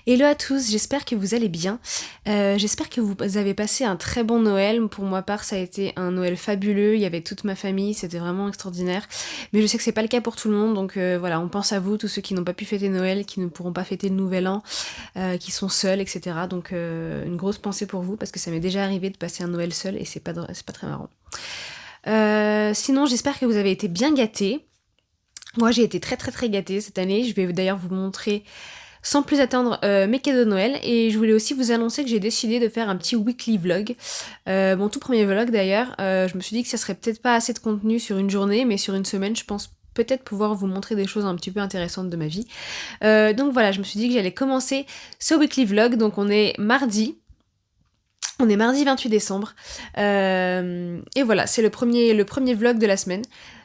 Hello à tous, j'espère que vous allez bien. J'espère que vous avez passé un très bon Noël. Pour ma part, ça a été un Noël fabuleux. Il y avait toute ma famille, c'était vraiment extraordinaire. Mais je sais que c'est pas le cas pour tout le monde, donc voilà, on pense à vous, tous ceux qui n'ont pas pu fêter Noël, qui ne pourront pas fêter le Nouvel An, qui sont seuls, etc. Donc une grosse pensée pour vous, parce que ça m'est déjà arrivé de passer un Noël seul et c'est pas très marrant. Sinon, j'espère que vous avez été bien gâtés. Moi, j'ai été très gâtée cette année. Je vais d'ailleurs vous montrer sans plus attendre mes cadeaux de Noël, et je voulais aussi vous annoncer que j'ai décidé de faire un petit weekly vlog, mon tout premier vlog d'ailleurs. Je me suis dit que ça serait peut-être pas assez de contenu sur une journée, mais sur une semaine je pense peut-être pouvoir vous montrer des choses un petit peu intéressantes de ma vie. Donc voilà, je me suis dit que j'allais commencer ce weekly vlog. Donc on est mardi 28 décembre, et voilà, c'est le premier vlog de la semaine.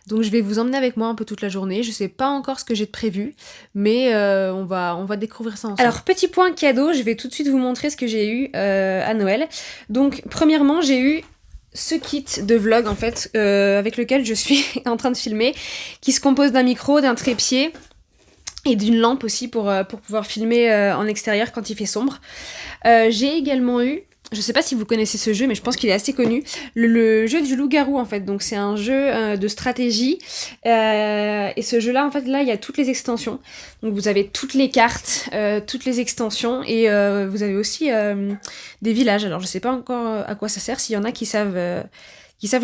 Donc je vais vous emmener avec moi un peu toute la journée. Je sais pas encore ce que j'ai de prévu, mais on va découvrir ça ensemble. Alors petit point cadeau, je vais tout de suite vous montrer ce que j'ai eu à Noël. Donc premièrement, j'ai eu ce kit de vlog en fait, avec lequel je suis en train de filmer, qui se compose d'un micro, d'un trépied et d'une lampe aussi pour pouvoir filmer en extérieur quand il fait sombre. J'ai également eu, je sais pas si vous connaissez ce jeu, mais je pense qu'il est assez connu, le jeu du loup-garou en fait. Donc c'est un jeu de stratégie, et ce jeu là en fait, là il y a toutes les extensions. Donc vous avez toutes les cartes, toutes les extensions, et vous avez aussi des villages. Alors je sais pas encore à quoi ça sert. S'il y en a qui savent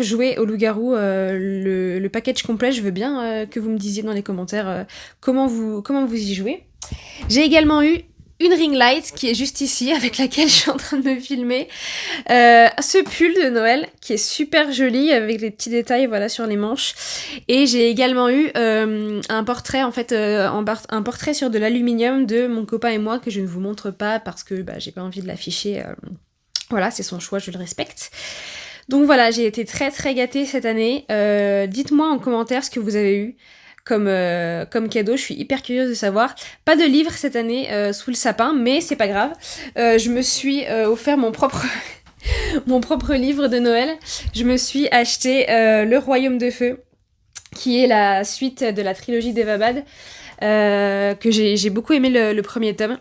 jouer au loup-garou, le package complet, je veux bien que vous me disiez dans les commentaires comment vous y jouez. J'ai également eu une ring light qui est juste ici, avec laquelle je suis en train de me filmer. Ce pull de Noël qui est super joli, avec les petits détails voilà sur les manches. Et j'ai également eu un portrait en fait, un portrait sur de l'aluminium de mon copain et moi, que je ne vous montre pas parce que j'ai pas envie de l'afficher. Voilà, c'est son choix, je le respecte. Donc voilà, j'ai été très gâtée cette année. Dites-moi en commentaire ce que vous avez eu comme cadeau, je suis hyper curieuse de savoir. Pas de livre cette année sous le sapin, mais c'est pas grave. Je me suis offert mon propre livre de Noël. Je me suis acheté Le Royaume de Feu, qui est la suite de la trilogie d'Eva Bad, que j'ai beaucoup aimé le premier tome.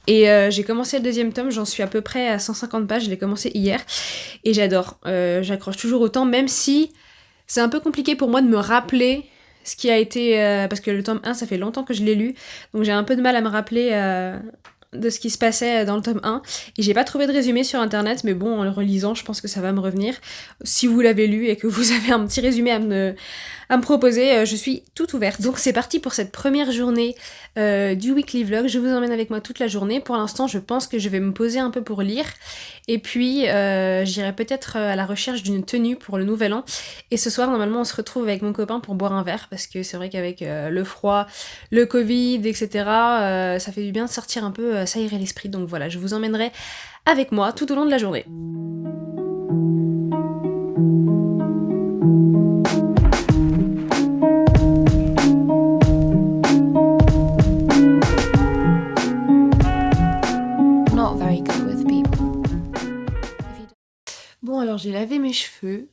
Et j'ai commencé le deuxième tome, j'en suis à peu près à 150 pages, je l'ai commencé hier, et j'adore. J'accroche toujours autant, même si c'est un peu compliqué pour moi de me rappeler ce qui a été... parce que le tome 1, ça fait longtemps que je l'ai lu, donc j'ai un peu de mal à me rappeler de ce qui se passait dans le tome 1. Et j'ai pas trouvé de résumé sur internet, mais bon, en le relisant, je pense que ça va me revenir. Si vous l'avez lu et que vous avez un petit résumé à me proposer, je suis toute ouverte. Donc c'est parti pour cette première journée du weekly vlog. Je vous emmène avec moi toute la journée. Pour l'instant, je pense que je vais me poser un peu pour lire. Et puis, j'irai peut-être à la recherche d'une tenue pour le Nouvel An. Et ce soir, normalement, on se retrouve avec mon copain pour boire un verre, parce que c'est vrai qu'avec le froid, le Covid, etc., ça fait du bien de sortir un peu, s'aérer l'esprit. Donc voilà, je vous emmènerai avec moi tout au long de la journée. Bon, alors j'ai lavé mes cheveux.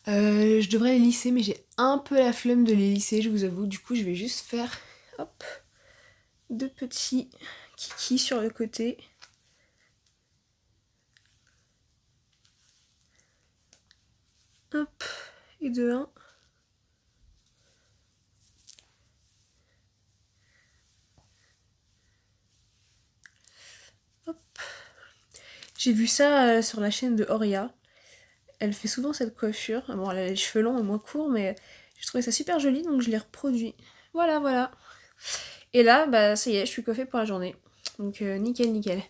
Je devrais les lisser, mais j'ai un peu la flemme de les lisser, je vous avoue. Du coup, je vais juste faire, hop, deux petits kikis sur le côté. Hop, et de un. Hop. J'ai vu ça sur la chaîne de Auria. Elle fait souvent cette coiffure. Bon, elle a les cheveux longs et moins courts, mais j'ai trouvé ça super joli, donc je l'ai reproduit. Voilà. Et là, ça y est, je suis coiffée pour la journée. Donc nickel.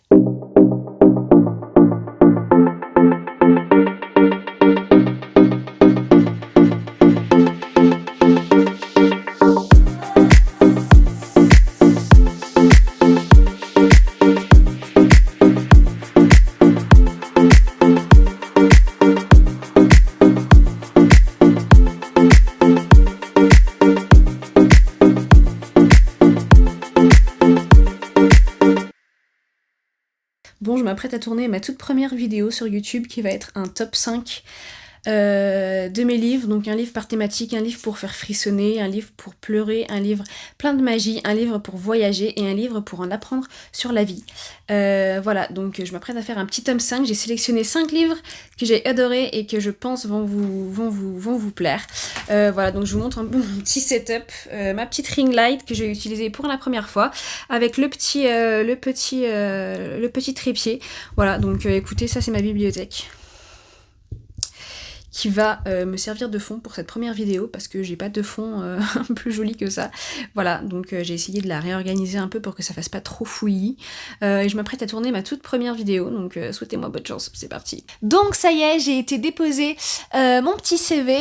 Bon, je m'apprête à tourner ma toute première vidéo sur YouTube qui va être un top 5 de mes livres. Donc un livre par thématique, un livre pour faire frissonner, un livre pour pleurer, un livre plein de magie, un livre pour voyager et un livre pour en apprendre sur la vie. Voilà, donc je m'apprête à faire un petit tome 5. J'ai sélectionné 5 livres que j'ai adorés et que je pense vont vous plaire. Voilà, donc je vous montre un peu mon petit setup, ma petite ring light que j'ai utilisée pour la première fois, avec le petit trépied. Voilà, donc écoutez, ça c'est ma bibliothèque qui va me servir de fond pour cette première vidéo parce que j'ai pas de fond plus joli que ça. Voilà, donc j'ai essayé de la réorganiser un peu pour que ça fasse pas trop fouillis. Et je m'apprête à tourner ma toute première vidéo, donc souhaitez-moi bonne chance, c'est parti. Donc ça y est, j'ai été déposer mon petit CV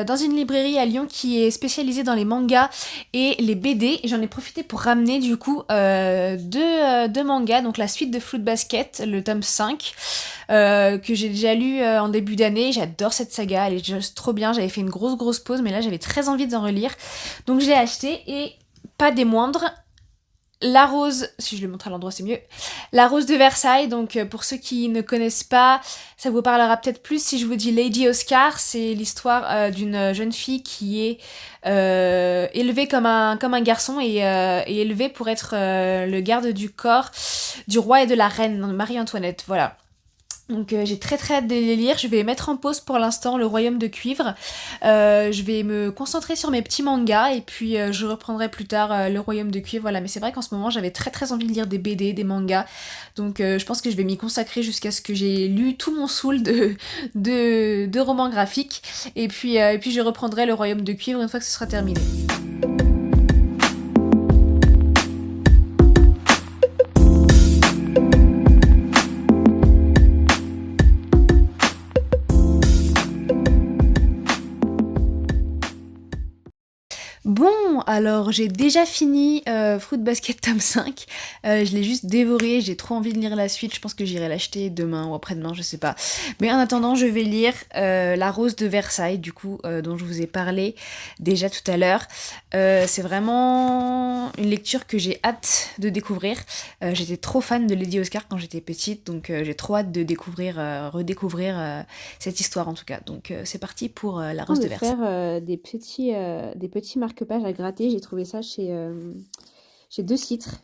dans une librairie à Lyon qui est spécialisée dans les mangas et les BD. J'en ai profité pour ramener du coup deux mangas, donc la suite de Fruit Basket, le tome 5, que j'ai déjà lu en début d'année. J'adore cette saga, elle est juste trop bien. J'avais fait une grosse pause, mais là j'avais très envie d'en relire. Donc je l'ai acheté et pas des moindres. La Rose, si je le montre à l'endroit c'est mieux, La Rose de Versailles, donc pour ceux qui ne connaissent pas, ça vous parlera peut-être plus si je vous dis Lady Oscar. C'est l'histoire d'une jeune fille qui est élevée comme un garçon et élevée pour être le garde du corps du roi et de la reine, Marie-Antoinette, voilà. Donc j'ai très hâte de les lire. Je vais mettre en pause pour l'instant Le Royaume de Cuivre. Je vais me concentrer sur mes petits mangas et puis je reprendrai plus tard Le Royaume de Cuivre. Voilà, mais c'est vrai qu'en ce moment j'avais très envie de lire des BD, des mangas. Donc je pense que je vais m'y consacrer jusqu'à ce que j'ai lu tout mon saoul de romans graphiques. Et puis je reprendrai Le Royaume de Cuivre une fois que ce sera terminé. Bon, alors j'ai déjà fini Fruit Basket tome 5, je l'ai juste dévoré, j'ai trop envie de lire la suite, je pense que j'irai l'acheter demain ou après-demain, je sais pas. Mais en attendant, je vais lire La Rose de Versailles, du coup, dont je vous ai parlé déjà tout à l'heure. C'est vraiment une lecture que j'ai hâte de découvrir. J'étais trop fan de Lady Oscar quand j'étais petite, donc j'ai trop hâte de redécouvrir cette histoire en tout cas. Donc c'est parti pour La Rose de Versailles. Faire des petits marque-pages à gratter. J'ai trouvé ça chez Deux Citres.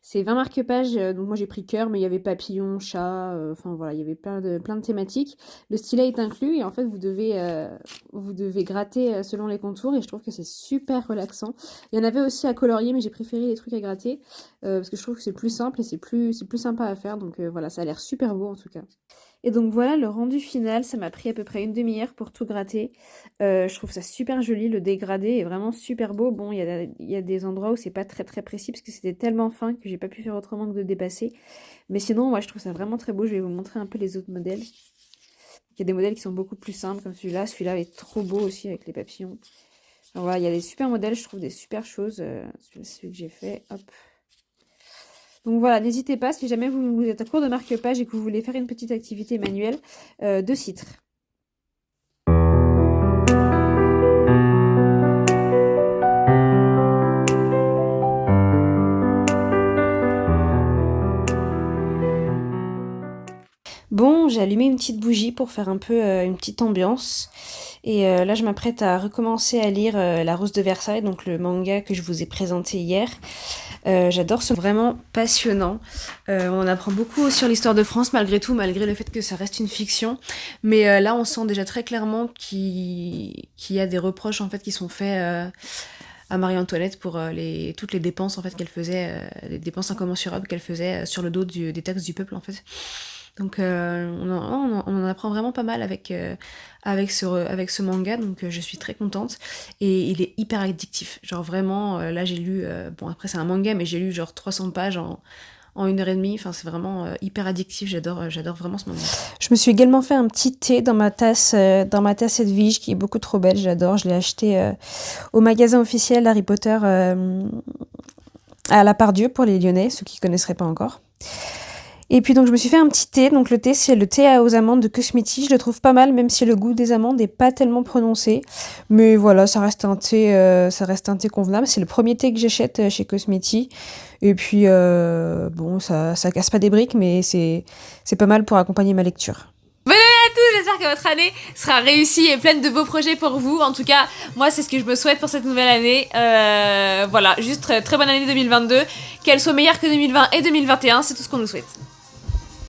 C'est 20 marque-pages, donc moi j'ai pris cœur, mais il y avait papillon, chat, enfin voilà, il y avait plein de thématiques. Le stylet est inclus et en fait vous devez gratter selon les contours et je trouve que c'est super relaxant. Il y en avait aussi à colorier, mais j'ai préféré les trucs à gratter parce que je trouve que c'est plus simple et c'est plus sympa à faire. Donc voilà, ça a l'air super beau en tout cas. Et donc voilà le rendu final, ça m'a pris à peu près une demi-heure pour tout gratter. Je trouve ça super joli, le dégradé est vraiment super beau. Bon, il y a des endroits où c'est pas très précis parce que c'était tellement fin que j'ai pas pu faire autrement que de dépasser. Mais sinon, moi je trouve ça vraiment très beau. Je vais vous montrer un peu les autres modèles. Il y a des modèles qui sont beaucoup plus simples comme celui-là. Celui-là est trop beau aussi avec les papillons. Alors voilà, il y a des super modèles, je trouve des super choses. Celui que j'ai fait, hop. Donc voilà, n'hésitez pas, si jamais vous êtes à court de marque-page et que vous voulez faire une petite activité manuelle, Deux Citres. Bon, j'ai allumé une petite bougie pour faire un peu une petite ambiance. Et là, je m'apprête à recommencer à lire La Rose de Versailles, donc le manga que je vous ai présenté hier. J'adore ce vraiment passionnant. On apprend beaucoup sur l'histoire de France malgré tout, malgré le fait que ça reste une fiction. Mais là, on sent déjà très clairement qu'il y a des reproches en fait qui sont faits à Marie-Antoinette pour toutes les dépenses en fait qu'elle faisait, les dépenses incommensurables qu'elle faisait sur le dos des taxes du peuple en fait. Donc on en apprend vraiment pas mal avec ce manga, donc je suis très contente. Et il est hyper addictif. Genre vraiment, là j'ai lu, bon après c'est un manga, mais j'ai lu genre 300 pages en 1h30. Enfin c'est vraiment hyper addictif, j'adore vraiment ce manga. Je me suis également fait un petit thé dans ma tasse Edwige qui est beaucoup trop belle, j'adore. Je l'ai acheté au magasin officiel Harry Potter à la Part-Dieu pour les Lyonnais, ceux qui ne connaisseraient pas encore. Et puis donc je me suis fait un petit thé, donc le thé c'est le thé aux amandes de Cosmiti, je le trouve pas mal même si le goût des amandes n'est pas tellement prononcé, mais voilà ça reste un thé convenable, c'est le premier thé que j'achète chez Cosmiti, et puis bon ça casse pas des briques mais c'est pas mal pour accompagner ma lecture. Bonne année à tous, j'espère j'espère que votre année sera réussie et pleine de beaux projets pour vous. En tout cas, moi, c'est ce que je me souhaite pour cette nouvelle année. Voilà, juste très, très bonne année 2022. Qu'elle soit meilleure que 2020 et 2021, c'est tout ce qu'on nous souhaite.